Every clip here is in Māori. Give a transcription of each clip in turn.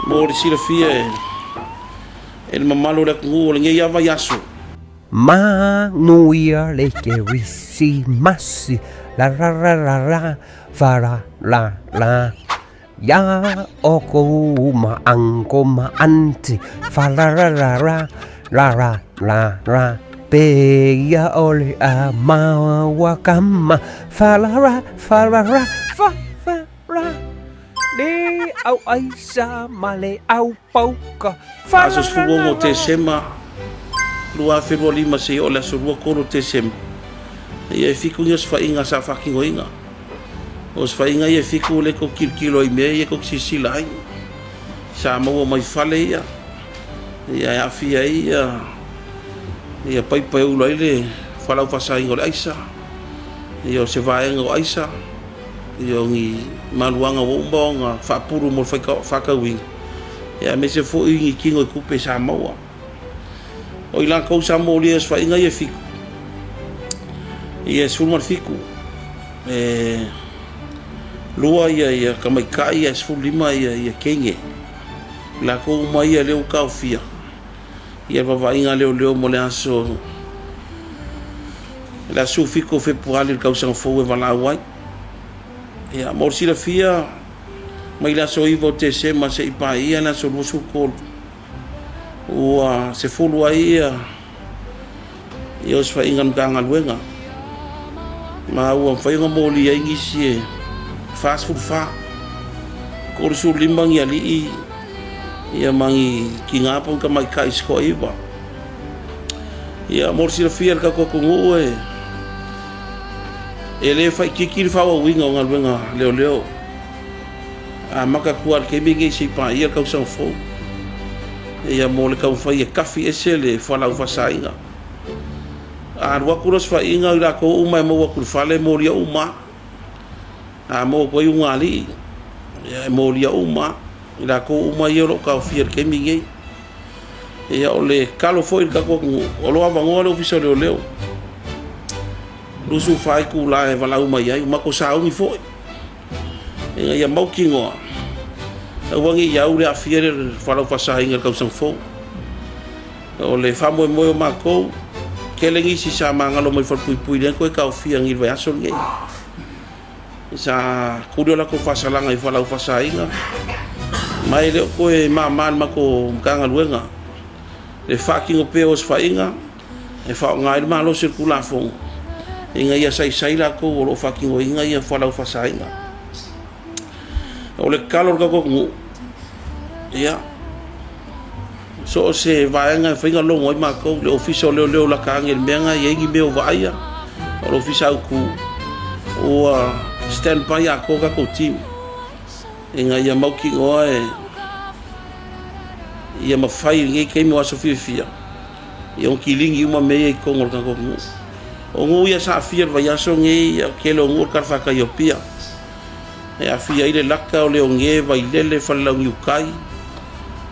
mo le silafia e le mamalo le kungu o le ngai ava yaso. Manuia le ke risi masi la ra ra ra ra fara la la ya oko ma anko ma anti fa la ra ra ra la ra la ra pe ya ole a ma wakama fa la ra fa la ra fa ra le au aisa male au pauka fa aso suo mo te sema lua fero lima se o la surua koro te sema ia fiku ngas fa inga sa fucking oinga os fa inga ia fiku le ko kilo i me ia ko sisila ai sa mo mai fale ia ia fia ia pai pai u le fala fa sa inga aisa ia se vai ngo aisa ia ngi maluanga wo mbonga fa puru mo fa ka wi ia me se fo ingi kingo ku pe sa mo o ila ko sa mo li es fa inga ia fiku ia sul mar fiku lua ia kamai kai ia sul lima ia kenge la ko mai ia leu ka fia ia va inga leo mo le aso la su fiku fe pour aller ka sa fo va la wai ia mo si la fia mai la so ivo te se ma se pa ia na so su ko ua se fulu ai ia os fa inga nganga luenga ma ua fa inga mo li ai ngisi fast food fa ko su limbang ia li ia mangi kinga pon ka mai kai sko iba ia mo si la fia ka ko ngu ele fa kikir fa wa winga nga luenga leo a maka kuar ke bingi si pa ia ka sa fo ia mo le ka fa ia kafi esele fa la fa sainga a wa kuros fa inga la ko uma mo wa kur fa le mo lia uma a mo ko yung ali ia mo lia uma la ko uma ia ro ka fier ke mingi ia ole kalo foi ka ko o lo ava ngolo fiso leo lusu fai ku la e vala uma ia ma ko sa uni foi ia mau kingo wangi ia ule a fier fa fa sainga ka sang fo ole fa mo ma ko kelengi si sa mangalo mai for pui den ko ka fia ngi va so ngi sa kudo la ko fa salanga i fa la fa sainga mai le ko e ma ko kanga luenga le fucking opeos fa inga e fa ngai ma lo circula fo inga ia sai la ko lo fucking o inga ia fa la fa sainga ole calor ka ko ia so se vai nga finga lo ngoi ma ko le official le la ka ngel menga ye ngi me va ia o official ku o stand by a ko ka ko team inga ia mau ki ngoe ia ma fai ngi ke mo aso fia ia on kilingi uma me ko ngol ka ko o ngu ia sa fia va ia so ngi ke lo ngol ka fa ka yo pia e a fia ile laka o le nge vai lele fa la ngiukai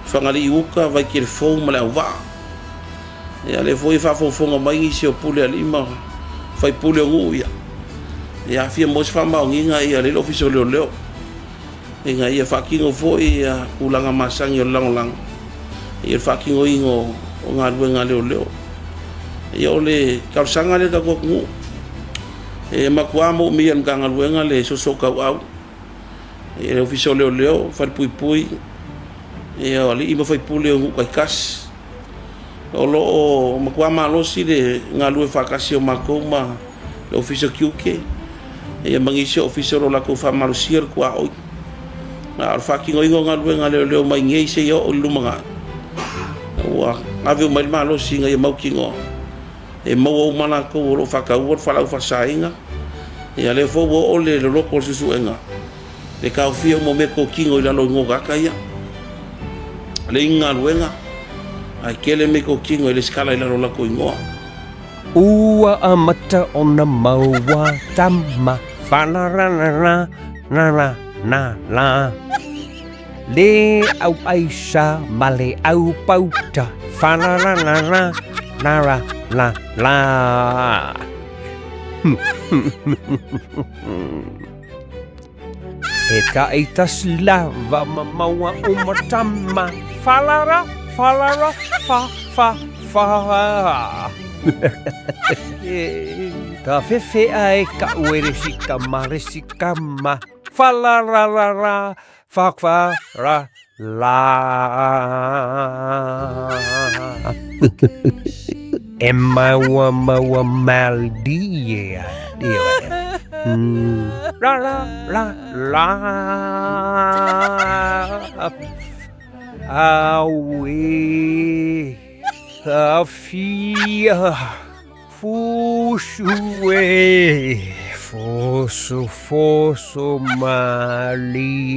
fangali uka vai ke fo ma la va e ale foi fa fo mai se o pule ali ma fai pule ngu ia e a fia mos fa ma nginga ia le official leo e nga ia fa kingo fo ia kulanga masang yo lang ia fa kingo ingo o nga luenga leo ia ole ka sanga le ka ko ngu e makuamo mi an kanga luenga le so ka au e official leo fa pui e ali ima fai pule o kai kas o lo makuama lo si de nga lu fa kasi o makoma le official QK e mangisi official la ko fa marusier kwa o na fa ki ngoi nga lu nga le mai ngei se yo lu manga wa ave mai malo si nga mau ki ngo e mau o mana ko lo fa ka o fa la fa sainga e ale fo o le lo ko su enga le ka fio mo me ko ki ngoi la lo ngo ga ka ya le inga luenga ai kele me ko kingo le skala ila rola ko ingoa ua amata ona maua tama fala na la le au aisha male au pauta fala la E taita silava mamaua umatama. Falara, falara, fa. Ta fefe ai ka uere si ka mare si ka ma. Falarara, fa ra la. Emma wa maldia. La. Awe. Afia. Fushue. Foso malie.